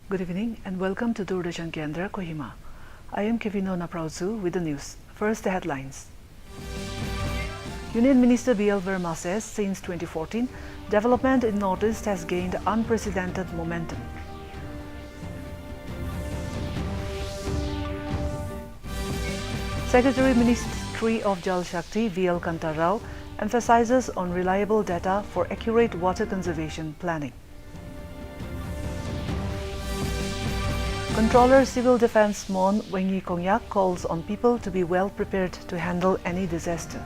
Good evening and welcome to Doordarshan Kendra, Kohima. I am Kevino Naprauzu with the news. First, the headlines. Union Minister B.L. Verma says since 2014, development in Northeast has gained unprecedented momentum. Secretary Ministry of Jal Shakti V.L. Kantarrao emphasizes on reliable data for accurate water conservation planning. Controller Civil Defence Mon Wengi Kongyak calls on people to be well prepared to handle any disaster.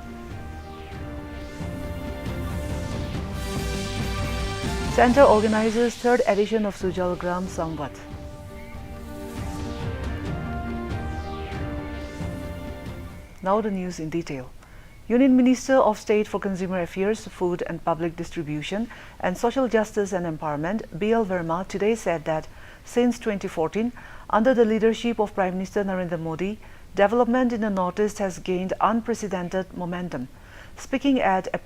Centre organizes third edition of Sujal Gram Samvat. Now the news in detail. Union Minister of State for Consumer Affairs, Food and Public Distribution and Social Justice and Empowerment, B.L. Verma, today said that since 2014, under the leadership of Prime Minister Narendra Modi, development in the Northeast has gained unprecedented momentum. Speaking at a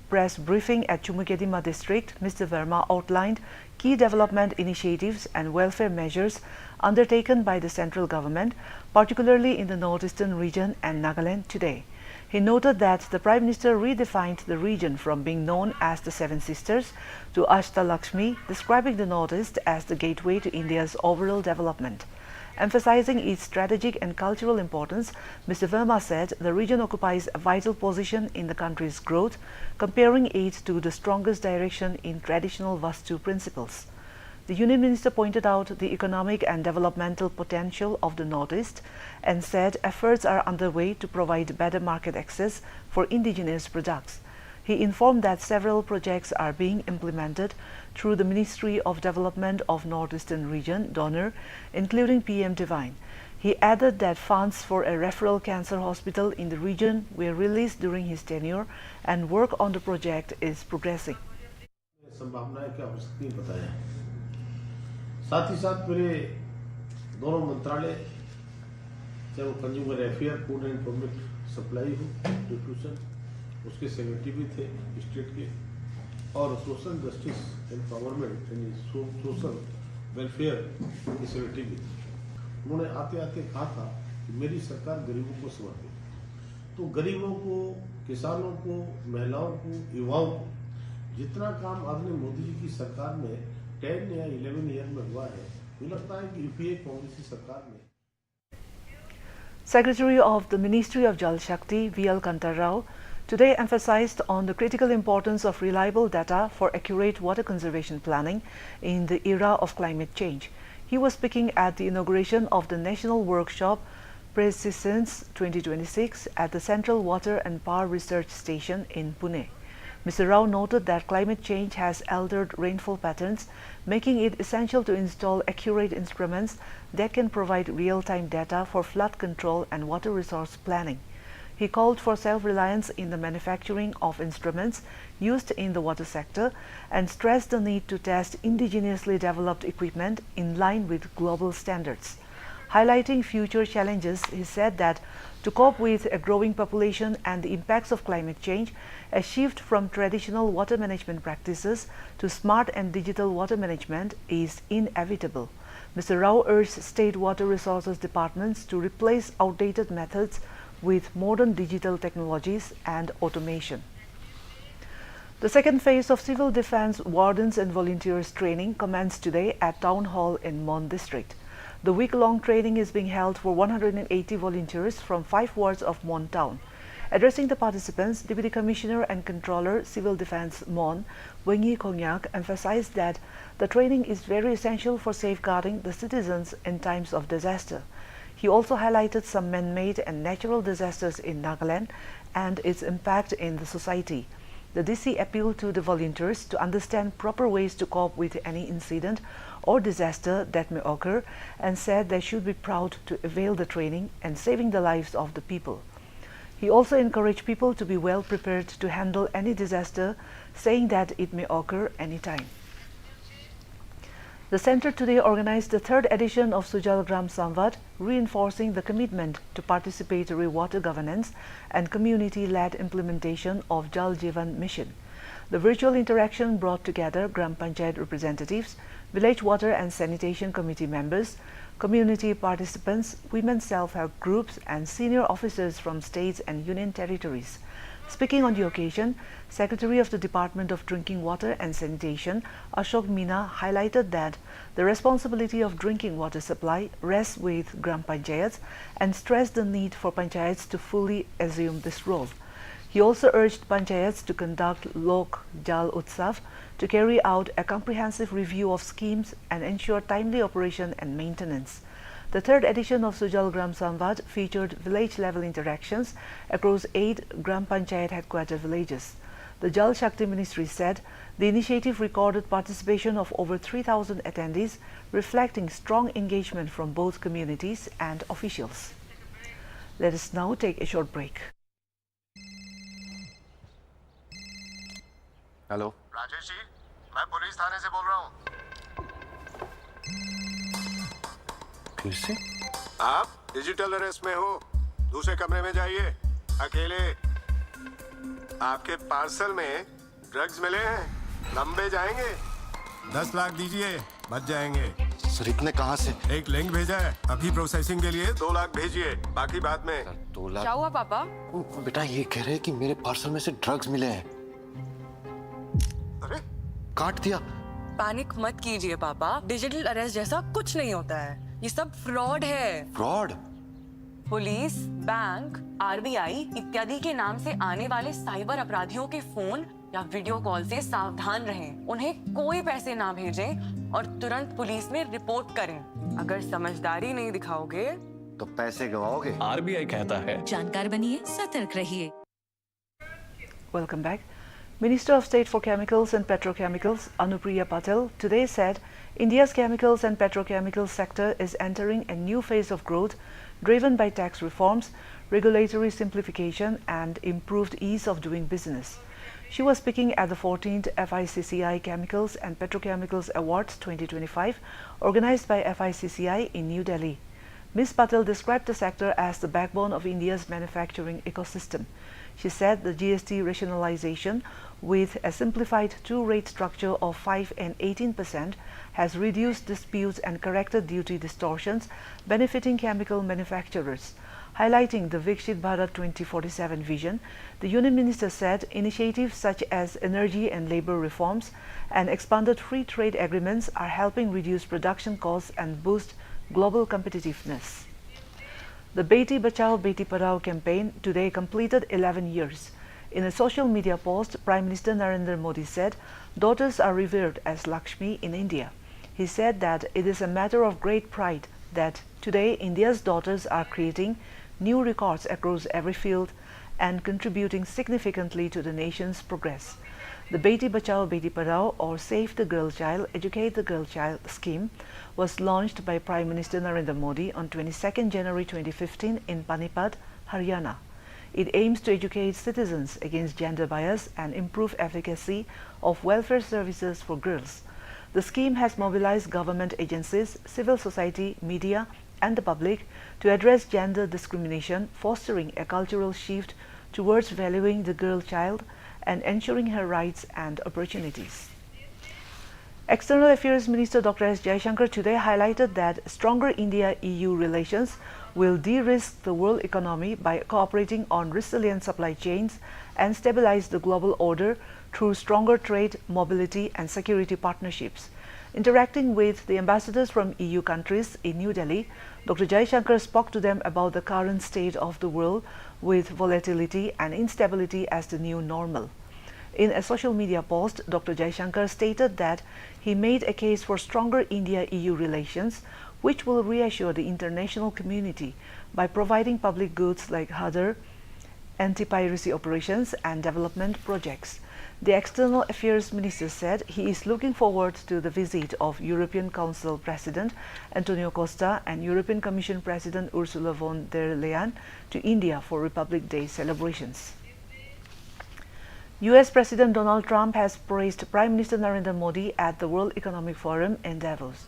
press briefing at Chumukedima district, Mr. Verma outlined key development initiatives and welfare measures undertaken by the central government, particularly in the northeastern region and Nagaland today. He noted that the Prime Minister redefined the region from being known as the Seven Sisters to Ashtalakshmi, describing the Northeast as the gateway to India's overall development. Emphasizing its strategic and cultural importance, Mr. Verma said the region occupies a vital position in the country's growth, comparing it to the strongest direction in traditional Vastu principles. The Union Minister pointed out the economic and developmental potential of the Northeast and said efforts are underway to provide better market access for indigenous products. He informed that several projects are being implemented through the Ministry of Development of Northeastern Region, donor, including PM Divine. He added that funds for a referral cancer hospital in the region were released during his tenure and work on the project is progressing. साथ ही साथ मेरे दोनों मंत्रालय, चाहे वो consumer affair, food and public supply हो, distribution, उसके secretary भी थे स्टेट के, और सोशल जस्टिस एम्पावरमेंट यानी सोशल वेलफेयर के सेक्रेटरी भी थे। उन्होंने आते आते कहा था कि मेरी सरकार गरीबों को समर्पित, तो गरीबों को, किसानों को, महिलाओं को, युवाओं को जितना काम आपने मोदी जी की सरकार में 10 या 11 ईयर में हुआ है, मुझे लगता है कि यूपीए कांग्रेस की सरकार में। Secretary of the Ministry of Jal Shakti, V.L. Kantarrao, today emphasized on the critical importance of reliable data for accurate water conservation planning in the era of climate change. He was speaking at the inauguration of the National Workshop Prescience 2026 at the Central Water and Power Research Station in Pune. Mr. Rao noted that climate change has altered rainfall patterns, making it essential to install accurate instruments that can provide real-time data for flood control and water resource planning. He called for self-reliance in the manufacturing of instruments used in the water sector and stressed the need to test indigenously developed equipment in line with global standards. Highlighting future challenges, he said that to cope with a growing population and the impacts of climate change, a shift from traditional water management practices to smart and digital water management is inevitable. Mr. Rao urged state water resources departments to replace outdated methods with modern digital technologies and automation. The second phase of Civil Defence Wardens and Volunteers training commenced today at Town Hall in Mon District. The week-long training is being held for 180 volunteers from 5 wards of Mon Town. Addressing the participants, Deputy Commissioner and Controller Civil Defence Mon Wengi Kongyak emphasized that the training is very essential for safeguarding the citizens in times of disaster. He also highlighted some man-made and natural disasters in Nagaland and its impact in the society. The DC appealed to the volunteers to understand proper ways to cope with any incident or disaster that may occur and said they should be proud to avail the training and saving the lives of the people. He also encouraged people to be well prepared to handle any disaster, saying that it may occur anytime. The Centre today organized the third edition of Sujal Gram Samvat, reinforcing the commitment to participatory water governance and community-led implementation of Jal Jeevan Mission. The virtual interaction brought together Gram Panchayat representatives, village water and sanitation committee members, community participants, women's self-help groups and senior officers from states and union territories. Speaking on the occasion, Secretary of the Department of Drinking Water and Sanitation, Ashok Meena, highlighted that the responsibility of drinking water supply rests with Gram Panchayats and stressed the need for Panchayats to fully assume this role. He also urged Panchayats to conduct Lok Jal Utsav to carry out a comprehensive review of schemes and ensure timely operation and maintenance. The third edition of Sujal Gram Samvad featured village-level interactions across 8 Gram Panchayat headquarter villages. The Jal Shakti Ministry said the initiative recorded participation of over 3,000 attendees, reflecting strong engagement from both communities and officials. Let us now take a short break. Hello Rajesh ji, मैं police थाने से बोल रहा हूँ। फिर से आप digital arrest में हो, दूसरे कमरे में जाइए, अकेले। आपके पार्सल में ड्रग्स मिले हैं, लंबे जाएंगे। 10 लाख दीजिए, बच जाएंगे। सर इतने कहाँ से? एक लिंक भेजा है, अभी प्रोसेसिंग के लिए 2 लाख भेजिए, बाकी बाद में। 2 लाख? क्या हुआ पापा? बेटा ये कह रहे हैं कि मेरे पार्सल में से ड्रग्स मिले हैं। अरे काट दिया। पैनिक मत कीजिए पापा, डिजिटल अरेस्ट जैसा कुछ नहीं होता है, ये सब फ्रॉड है। फ्रॉड? पुलिस, बैंक, आरबीआई इत्यादि के नाम से आने वाले साइबर अपराधियों के फोन या वीडियो कॉल से सावधान रहें। उन्हें कोई पैसे ना भेजें और तुरंत पुलिस में रिपोर्ट करें। अगर समझदारी नहीं दिखाओगे तो पैसे गवाओगे। आरबीआई कहता है जानकार बनिए, सतर्क रहिए। Welcome back. Minister of State for Chemicals and Petrochemicals, Anupriya Patel, today said India's chemicals and petrochemicals sector is entering a new phase of growth driven by tax reforms, regulatory simplification and improved ease of doing business. She was speaking at the 14th FICCI Chemicals and Petrochemicals Awards 2025 organized by FICCI in New Delhi. Ms. Patel described the sector as the backbone of India's manufacturing ecosystem. She said the GST rationalization with a simplified two-rate structure of 5 and 18% has reduced disputes and corrected duty distortions, benefiting chemical manufacturers. Highlighting the Viksit Bharat 2047 vision, the Union Minister said initiatives such as energy and labor reforms and expanded free trade agreements are helping reduce production costs and boost global competitiveness. The Beti Bachao Beti Padhao campaign today completed 11 years. In a social media post, Prime Minister Narendra Modi said daughters are revered as Lakshmi in India. He said that it is a matter of great pride that today India's daughters are creating new records across every field and contributing significantly to the nation's progress. The Beti Bachao Beti Padhao or Save the Girl Child, Educate the Girl Child scheme was launched by Prime Minister Narendra Modi on 22nd January 2015 in Panipat, Haryana. It aims to educate citizens against gender bias and improve efficacy of welfare services for girls. The scheme has mobilized government agencies, civil society, media and the public to address gender discrimination, fostering a cultural shift towards valuing the girl child and ensuring her rights and opportunities. External Affairs Minister Dr. S. Jaishankar today highlighted that stronger India-EU relations will de-risk the world economy by cooperating on resilient supply chains and stabilize the global order through stronger trade, mobility and security partnerships. Interacting with the ambassadors from EU countries in New Delhi, Dr. Jaishankar spoke to them about the current state of the world with volatility and instability as the new normal. In a social media post, Dr. Jaishankar stated that he made a case for stronger India-EU relations, which will reassure the international community by providing public goods like Hadar, anti-piracy operations and development projects. The External Affairs Minister said he is looking forward to the visit of European Council President Antonio Costa and European Commission President Ursula von der Leyen to India for Republic Day celebrations. US President Donald Trump has praised Prime Minister Narendra Modi at the World Economic Forum in Davos.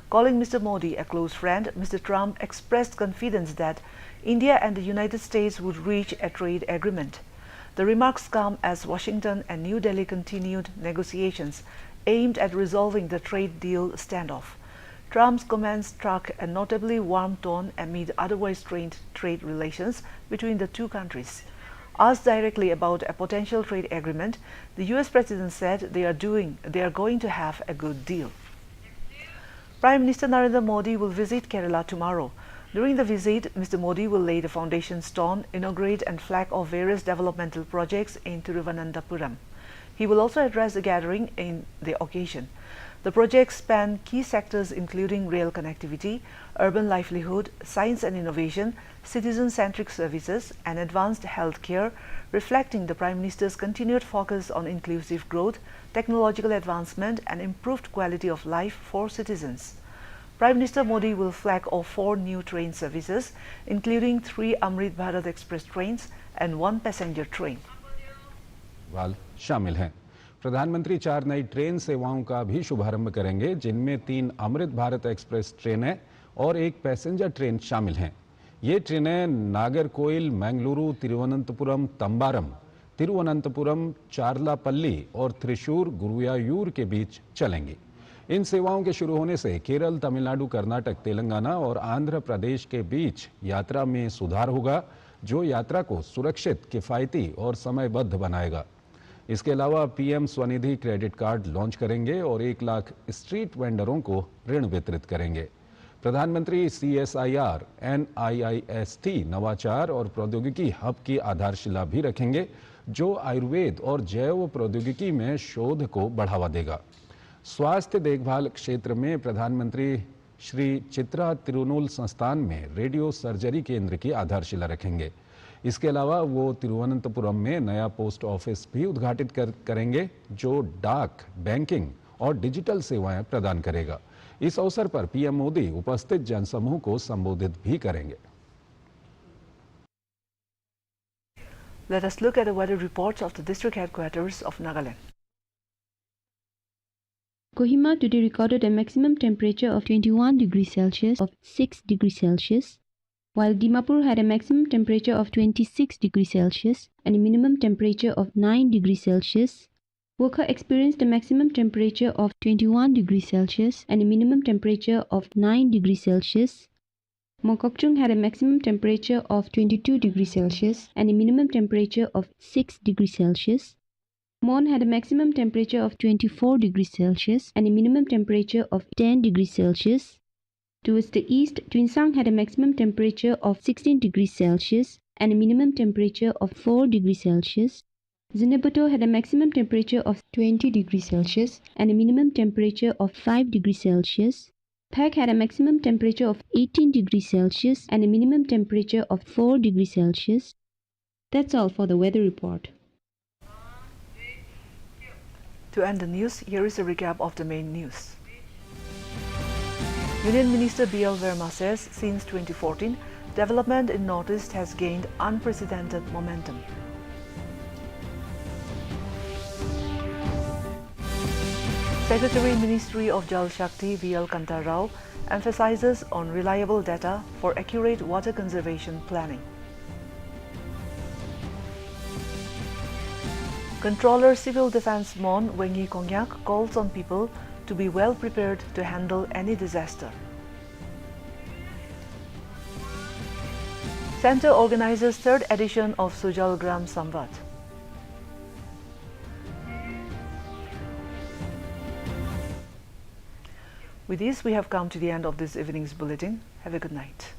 Calling Mr. Modi a close friend, Mr. Trump expressed confidence that India and the United States would reach a trade agreement. The remarks come as Washington and New Delhi continued negotiations aimed at resolving the trade deal standoff. Trump's comments struck a notably warm tone amid otherwise strained trade relations between the two countries. Asked directly about a potential trade agreement, the US President said they are going to have a good deal. Prime Minister Narendra Modi will visit Kerala tomorrow. During the visit, Mr. Modi will lay the foundation stone, inaugurate and flag off various developmental projects in Thiruvananthapuram. He will also address a gathering in the occasion. The projects span key sectors including rail connectivity, urban livelihood, science and innovation, citizen-centric services, and advanced health care, reflecting the Prime Minister's continued focus on inclusive growth, technological advancement, and improved quality of life for citizens. Prime Minister Modi will flag off 4 new train services, including 3 Amrit Bharat Express trains and 1 passenger train. वाल शामिल हैं। प्रधानमंत्री 4 नई train सेवाओं का भी शुभारंभ करेंगे, जिनमें 3 अमृत भारत एक्सप्रेस ट्रेनें और 1 पैसेंजर ट्रेन शामिल हैं। ये ट्रेनें नागरकोइल, मंगलुरु, तिरुवनंतपुरम, तंबारम, तिरुवनंतपुरम, चारलापल्ली और त्रिशूर, गुरुवायूर के बीच चलेंगी। इन सेवाओं के शुरू होने से केरल, तमिलनाडु, कर्नाटक, तेलंगाना और आंध्र प्रदेश के बीच यात्रा में सुधार होगा, जो यात्रा को सुरक्षित, किफायती और समयबद्ध बनाएगा। इसके अलावा PM Svanidhi credit card launch करेंगे और 1 लाख स्ट्रीट वेंडरों को ऋण वितरित करेंगे। प्रधानमंत्री CSIR, NIIST, नवाचार और प्रौद्योगिकी हब की आधारशिला भी रखेंगे, जो आयुर्वेद और जैव प्रौद्योगिकी में शोध को बढ़ावा देगा। स्वास्थ्य देखभाल क्षेत्र में प्रधानमंत्री श्री चित्रा तिरुनूल संस्थान में रेडियो सर्जरी केंद्र की आधारशिला रखेंगे। इसके अलावा वो तिरुवनंतपुरम में नया पोस्ट ऑफिस भी उद्घाटित करेंगे, जो डाक, बैंकिंग और डिजिटल सेवाएं प्रदान करेगा। इस अवसर पर पीएम मोदी उपस्थित जनसमूह को संबोधित भी करेंगे। Let us look at the weather reports of the district headquarters of Nagaland. Kohima today recorded a maximum temperature of 21 degrees Celsius of 6 degrees Celsius, while Dimapur had a maximum temperature of 26 degrees Celsius and a minimum temperature of 9 degrees Celsius. Wokha experienced a maximum temperature of 21 degrees Celsius and a minimum temperature of 9 degrees Celsius. Mokokchung had a maximum temperature of 22 degrees Celsius and a minimum temperature of 6 degrees Celsius. Mon had a maximum temperature of 24 degrees Celsius and a minimum temperature of 10 degrees Celsius. Towards the east, Twinsang had a maximum temperature of 16 degrees Celsius and a minimum temperature of 4 degrees Celsius. Zinebuto had a maximum temperature of 20 degrees Celsius and a minimum temperature of 5 degrees Celsius. Phek had a maximum temperature of 18 degrees Celsius and a minimum temperature of 4 degrees Celsius. That's all for the weather report. To end the news, here is a recap of the main news. Union Minister B.L. Verma says since 2014, development in Northeast has gained unprecedented momentum. Secretary Ministry of Jal Shakti V.L. Kantarrao emphasizes on reliable data for accurate water conservation planning. Controller Civil Defense Mon Wengi Kongyak calls on people to be well prepared to handle any disaster. Center organizes 3rd edition of Sujal Gram Samvad. With this, we have come to the end of this evening's bulletin. Have a good night.